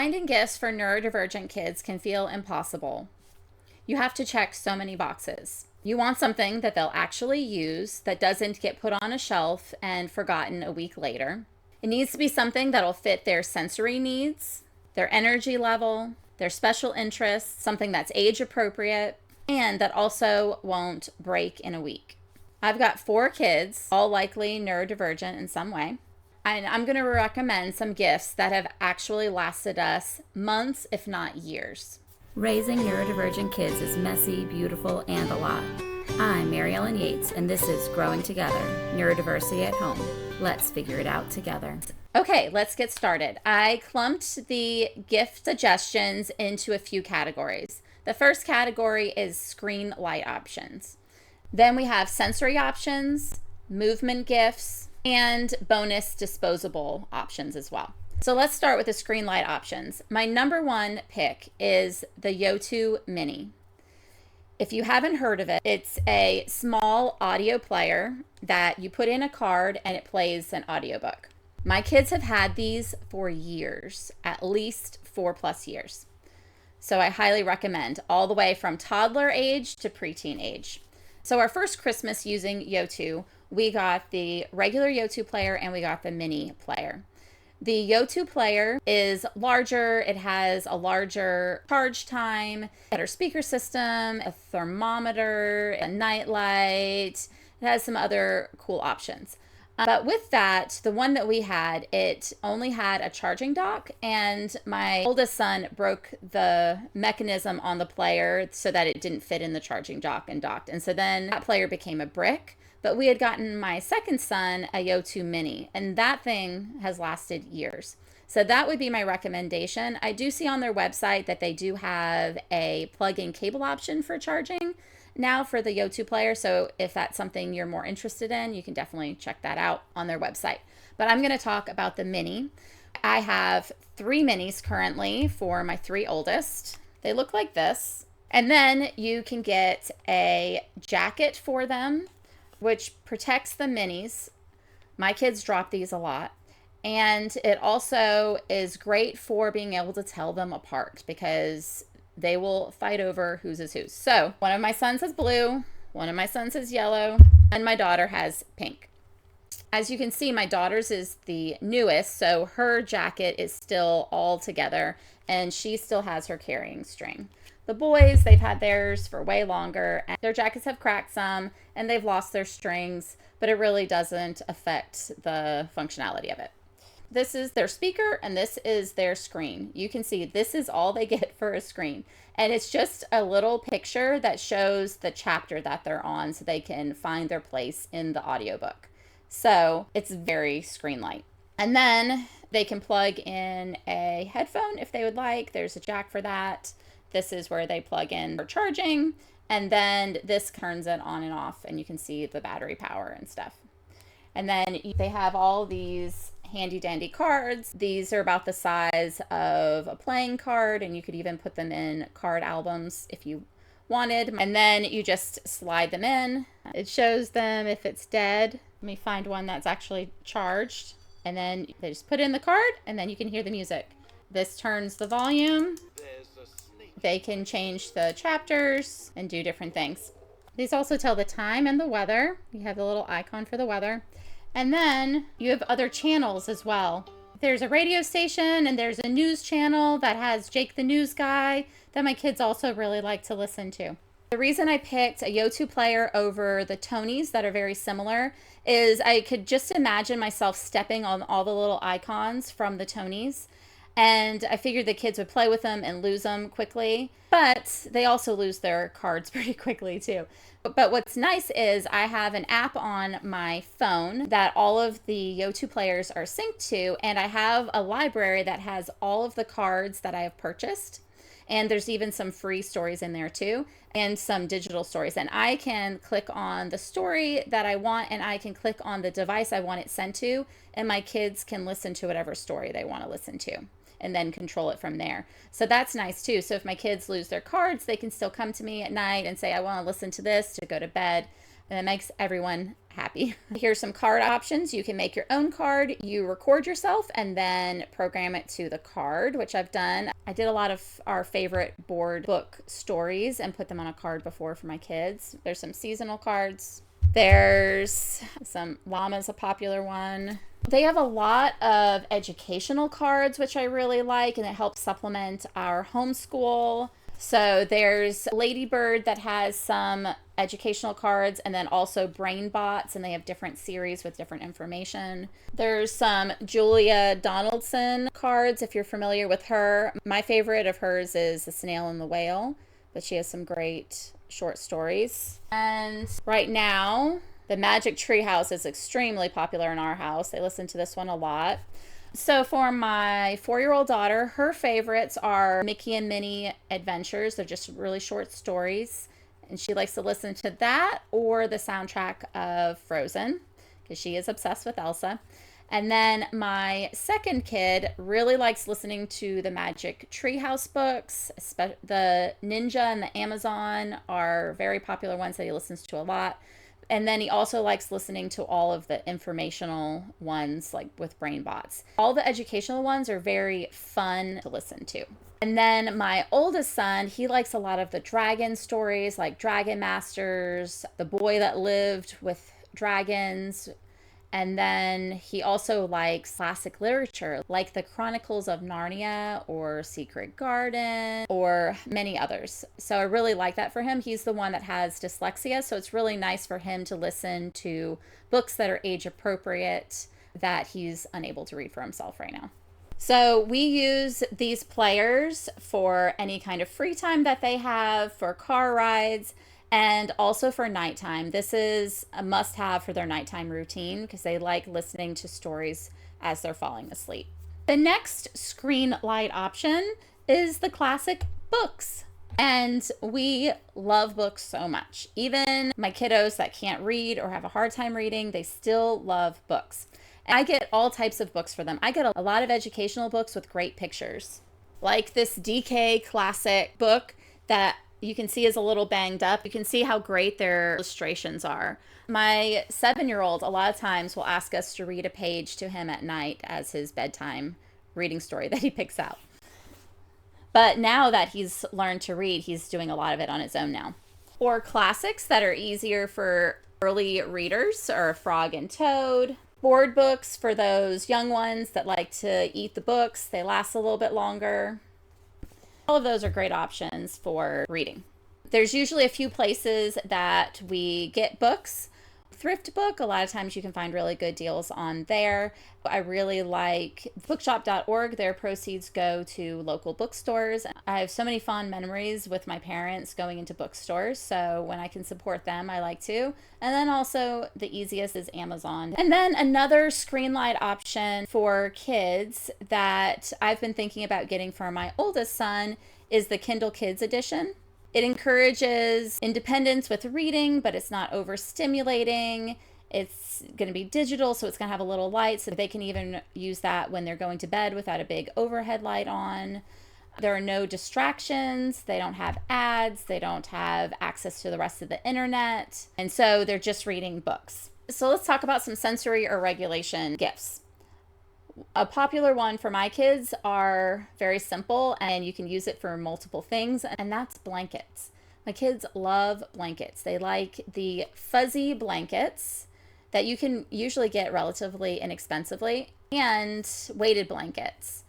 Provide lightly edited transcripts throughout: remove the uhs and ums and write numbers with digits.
Finding gifts for neurodivergent kids can feel impossible. You have to check so many boxes. You want something that they'll actually use, that doesn't get put on a shelf and forgotten a week later. It needs to be something that'll fit their sensory needs, their energy level, their special interests, something that's age appropriate, and that also won't break in a week. I've got 4 kids, all likely neurodivergent in some way. And I'm going to recommend some gifts that have actually lasted us months, if not years. Raising neurodivergent kids is messy, beautiful, and a lot. I'm Mary Ellen Yates, and this is Growing Together, Neurodiversity at Home. Let's figure it out together. Okay, let's get started. I clumped the gift suggestions into a few categories. The first category is screen light options. Then we have sensory options, movement gifts, and bonus disposable options as well. So let's start with the screen light options. My number 1 pick is the Yoto Mini. If you haven't heard of it, it's a small audio player that you put in a card and it plays an audiobook. My kids have had these for years, at least 4+ years. So I highly recommend, all the way from toddler age to preteen age. So our first Christmas using Yoto, we got the regular Yoto player and we got the mini player. The Yoto player is larger. It has a larger charge time, better speaker system, a thermometer, a night light. It has some other cool options. But with that, the one that we had, it only had a charging dock, and my oldest son broke the mechanism on the player so that it didn't fit in the charging dock and docked. And so then that player became a brick. But we had gotten my second son a Yoto Mini, and that thing has lasted years. So that would be my recommendation. I do see on their website that they do have a plug-in cable option for charging now for the Yoto player. So if that's something you're more interested in, you can definitely check that out on their website. But I'm going to talk about the Mini. I have 3 minis currently for my 3 oldest. They look like this. And then you can get a jacket for them, which protects the minis. My kids drop these a lot. And it also is great for being able to tell them apart because they will fight over whose is whose. So one of my sons has blue, one of my sons has yellow, and my daughter has pink. As you can see, my daughter's is the newest, so her jacket is still all together and she still has her carrying string. The boys, they've had theirs for way longer, and their jackets have cracked some and they've lost their strings, but it really doesn't affect the functionality of it. This is their speaker and this is their screen. You can see this is all they get for a screen. And it's just a little picture that shows the chapter that they're on so they can find their place in the audiobook. So it's very screen light. And then they can plug in a headphone if they would like. There's a jack for that. This is where they plug in for charging. And then this turns it on and off and you can see the battery power and stuff. And then they have all these handy dandy cards. These are about the size of a playing card and you could even put them in card albums if you wanted. And then you just slide them in. It shows them if it's dead. Let me find one that's actually charged. And then they just put in the card and then you can hear the music. This turns the volume. They can change the chapters and do different things. These also tell the time and the weather. You have the little icon for the weather. And then you have other channels as well. There's a radio station and there's a news channel that has Jake the News Guy that my kids also really like to listen to. The reason I picked a Yoto player over the Tonys that are very similar is I could just imagine myself stepping on all the little icons from the Tonys. And I figured the kids would play with them and lose them quickly, but they also lose their cards pretty quickly too. But what's nice is I have an app on my phone that all of the Yoto players are synced to, and I have a library that has all of the cards that I have purchased. And there's even some free stories in there too, and some digital stories. And I can click on the story that I want, and I can click on the device I want it sent to, and my kids can listen to whatever story they want to listen to, and then control it from there. So that's nice too. So if my kids lose their cards, they can still come to me at night and say, I want to listen to this to go to bed. and it makes everyone happy. Here's some card options. You can make your own card. You record yourself and then program it to the card, which I've done. I did a lot of our favorite board book stories and put them on a card before for my kids. There's some seasonal cards. There's some llama's a popular one. They have a lot of educational cards, which I really like, and it helps supplement our homeschool. So there's Ladybird that has some educational cards, and then also Brain Bots, and they have different series with different information. There's some Julia Donaldson cards, if you're familiar with her. My favorite of hers is The Snail and the Whale, but she has some great short stories. And right now, the Magic Tree House is extremely popular in our house. They listen to this one a lot. So for my 4-year-old daughter, her favorites are Mickey and Minnie Adventures. They're just really short stories. And she likes to listen to that or the soundtrack of Frozen because she is obsessed with Elsa. And then my second kid really likes listening to the Magic Treehouse books. The Ninja and the Amazon are very popular ones that he listens to a lot. And then he also likes listening to all of the informational ones, like with Brain Bots. All the educational ones are very fun to listen to. And then my oldest son, he likes a lot of the dragon stories, like Dragon Masters, The Boy That Lived with Dragons. And then he also likes classic literature, like the Chronicles of Narnia or Secret Garden or many others. So I really like that for him. He's the one that has dyslexia, so it's really nice for him to listen to books that are age appropriate that he's unable to read for himself right now. So we use these players for any kind of free time that they have, for car rides, and also for nighttime. This is a must-have for their nighttime routine because they like listening to stories as they're falling asleep. The next screen light option is the classic books. And we love books so much. Even my kiddos that can't read or have a hard time reading, they still love books. And I get all types of books for them. I get a lot of educational books with great pictures. Like this DK classic book that you can see is a little banged up. You can see how great their illustrations are. My 7-year-old a lot of times will ask us to read a page to him at night as his bedtime reading story that he picks out. But now that he's learned to read, he's doing a lot of it on his own now. Or classics that are easier for early readers are Frog and Toad. Board books for those young ones that like to eat the books. They last a little bit longer. All of those are great options for reading. There's usually a few places that we get books. Thrift Book, a lot of times you can find really good deals on there. I really like bookshop.org. Their proceeds go to local bookstores. I have so many fond memories with my parents going into bookstores, so when I can support them, I like to. And then also the easiest is Amazon. And then another screen light option for kids that I've been thinking about getting for my oldest son is the Kindle Kids edition. It encourages independence with reading, but it's not overstimulating. It's going to be digital, so it's going to have a little light, so they can even use that when they're going to bed without a big overhead light on. There are no distractions. They don't have ads. They don't have access to the rest of the internet. And so they're just reading books. So let's talk about some sensory or regulation gifts. A popular one for my kids are very simple, and you can use it for multiple things, and that's blankets. My kids love blankets. They like the fuzzy blankets that you can usually get relatively inexpensively, and weighted blankets.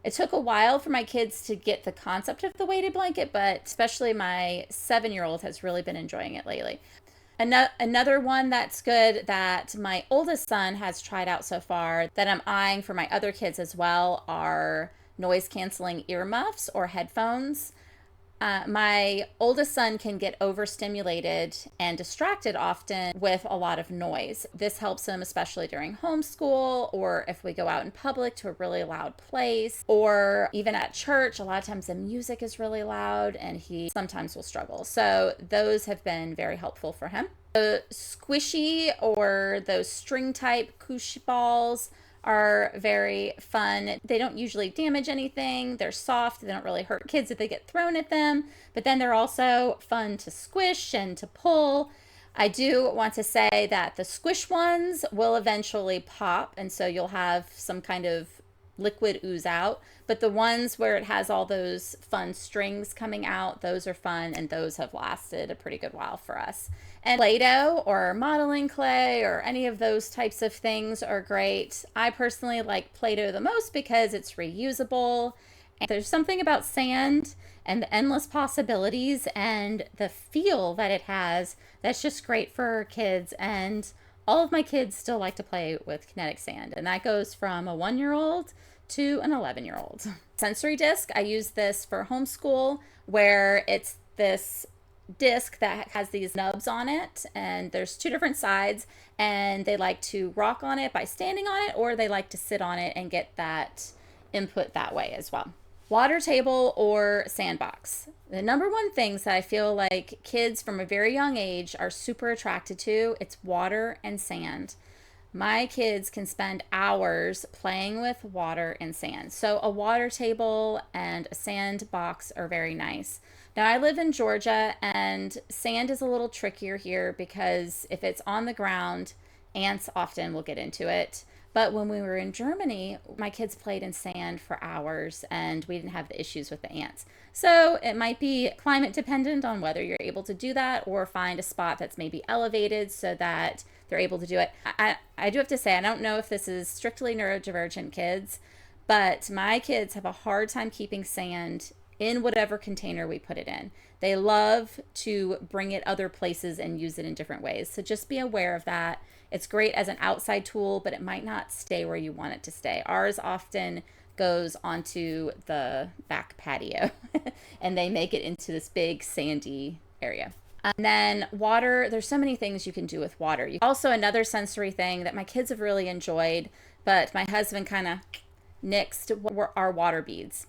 It took a while for my kids to get the concept of the weighted blanket, but especially my 7-year-old has really been enjoying it lately. Another one that's good that my oldest son has tried out so far that I'm eyeing for my other kids as well are noise canceling earmuffs or headphones. My oldest son can get overstimulated and distracted often with a lot of noise. This helps him especially during homeschool, or if we go out in public to a really loud place, or even at church. A lot of times the music is really loud and he sometimes will struggle. So those have been very helpful for him. The squishy or those string type koosh balls are very fun. They don't usually damage anything. They're soft. They don't really hurt kids if they get thrown at them. But then they're also fun to squish and to pull. I do want to say that the squish ones will eventually pop, and so you'll have some kind of liquid ooze out. But the ones where it has all those fun strings coming out, those are fun, and those have lasted a pretty good while for us. And Play-Doh or modeling clay or any of those types of things are great. I personally like Play-Doh the most because it's reusable. And there's something about sand and the endless possibilities and the feel that it has that's just great for kids. And all of my kids still like to play with Kinetic Sand, and that goes from a 1-year-old to an 11-year-old. Sensory disc, I use this for homeschool, where it's this disc that has these nubs on it, and there's 2 different sides, and they like to rock on it by standing on it, or they like to sit on it and get that input that way as well. Water table or sandbox. The number one things that I feel like kids from a very young age are super attracted to, it's water and sand. My kids can spend hours playing with water and sand. So a water table and a sandbox are very nice. Now I live in Georgia, and sand is a little trickier here because if it's on the ground, ants often will get into it. But when we were in Germany, my kids played in sand for hours and we didn't have the issues with the ants. So it might be climate dependent on whether you're able to do that or find a spot that's maybe elevated so that they're able to do it. I do have to say, I don't know if this is strictly neurodivergent kids, but my kids have a hard time keeping sand in whatever container we put it in. They love to bring it other places and use it in different ways. So just be aware of that. It's great as an outside tool, but it might not stay where you want it to stay. Ours often goes onto the back patio and they make it into this big sandy area. And then water, there's so many things you can do with water. Also, another sensory thing that my kids have really enjoyed, but my husband kind of nixed, are water beads.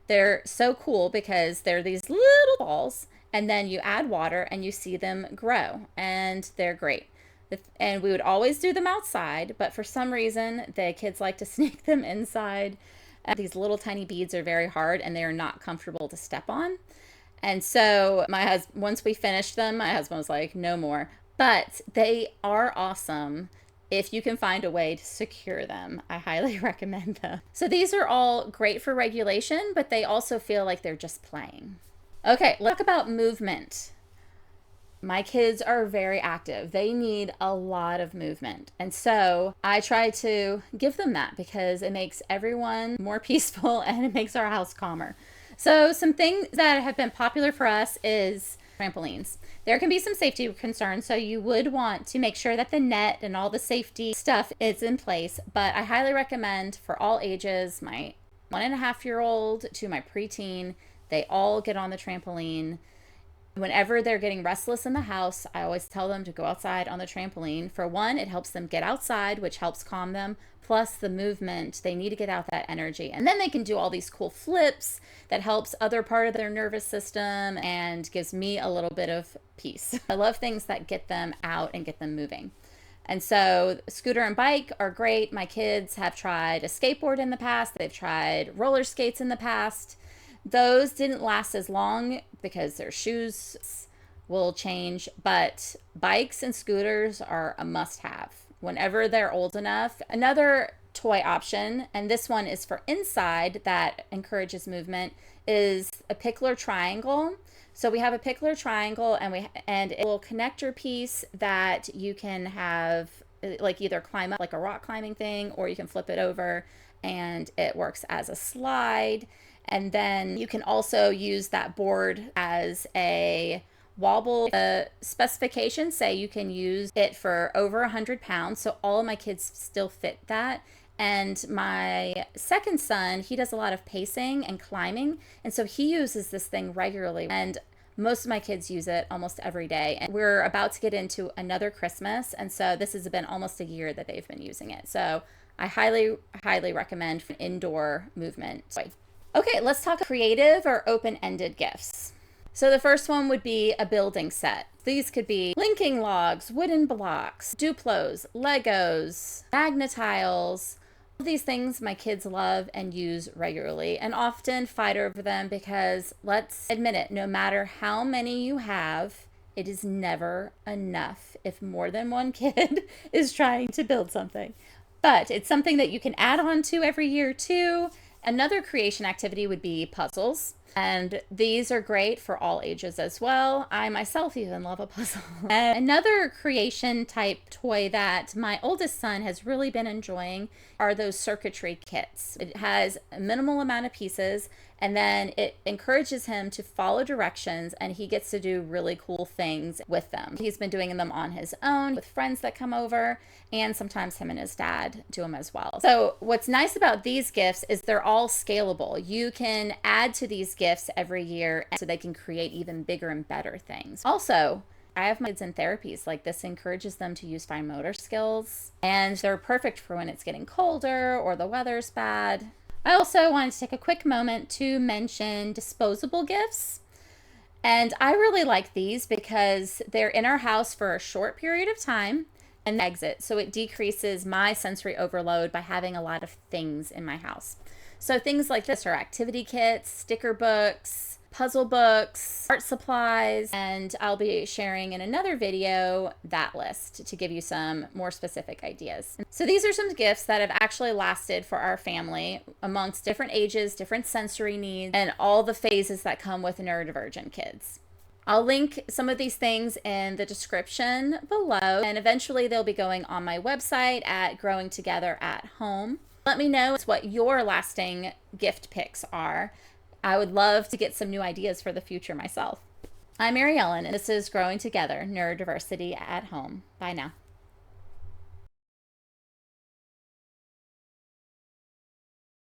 They're so cool because they're these little balls, and then you add water and you see them grow, and they're great. And we would always do them outside, but for some reason, the kids like to sneak them inside. These little tiny beads are very hard and they are not comfortable to step on. And so once we finished them, my husband was like, no more. But they are awesome if you can find a way to secure them. I highly recommend them. So these are all great for regulation, but they also feel like they're just playing. Okay, let's talk about movement. My kids are very active. They need a lot of movement. And so I try to give them that because it makes everyone more peaceful and it makes our house calmer. So some things that have been popular for us is trampolines. There can be some safety concerns, so you would want to make sure that the net and all the safety stuff is in place. But I highly recommend for all ages, my 1.5-year-old to my preteen, they all get on the trampoline. Whenever they're getting restless in the house, I always tell them to go outside on the trampoline. For one, it helps them get outside, which helps calm them. Plus the movement, they need to get out that energy. And then they can do all these cool flips that helps other part of their nervous system and gives me a little bit of peace. I love things that get them out and get them moving. And so scooter and bike are great. My kids have tried a skateboard in the past. They've tried roller skates in the past. Those didn't last as long because their shoes will change, but bikes and scooters are a must-have whenever they're old enough. Another toy option, and this one is for inside that encourages movement, is a Pickler triangle. So we have a Pickler triangle and it will connector piece that you can have like either climb up like a rock climbing thing, or you can flip it over and it works as a slide. And then you can also use that board as a wobble. The specifications say you can use it for over 100 pounds. So all of my kids still fit that. And my second son, he does a lot of pacing and climbing. And so he uses this thing regularly. And most of my kids use it almost every day. And we're about to get into another Christmas. And so this has been almost a year that they've been using it. So I highly, highly recommend indoor movement. Okay, let's talk creative or open-ended gifts. So the first one would be a building set. These could be linking logs, wooden blocks, Duplos, Legos, Magnetiles. All these things my kids love and use regularly and often fight over them because, let's admit it, no matter how many you have, It is never enough if more than one kid is trying to build something. But it's something that you can add on to every year too. Another creation activity would be puzzles. And these are great for all ages as well. I myself even love a puzzle. And another creation type toy that my oldest son has really been enjoying are those circuitry kits. It has a minimal amount of pieces, and then it encourages him to follow directions, and he gets to do really cool things with them. He's been doing them on his own with friends that come over, and sometimes him and his dad do them as well. So what's nice about these gifts is they're all scalable. You can add to these gifts every year so they can create even bigger and better things. Also, I have my kids in therapies. Like, this encourages them to use fine motor skills, and they're perfect for when it's getting colder or the weather's bad. I also wanted to take a quick moment to mention disposable gifts. And I really like these because they're in our house for a short period of time and exit. So it decreases my sensory overload by having a lot of things in my house. So things like this are activity kits, sticker books, puzzle books, art supplies, and I'll be sharing in another video that list to give you some more specific ideas. So these are some gifts that have actually lasted for our family amongst different ages, different sensory needs, and all the phases that come with neurodivergent kids. I'll link some of these things in the description below, and eventually they'll be going on my website at Growing Together at Home. Let me know what your lasting gift picks are. I would love to get some new ideas for the future myself. I'm Mary Ellen, and this is Growing Together, Neurodiversity at Home. Bye now.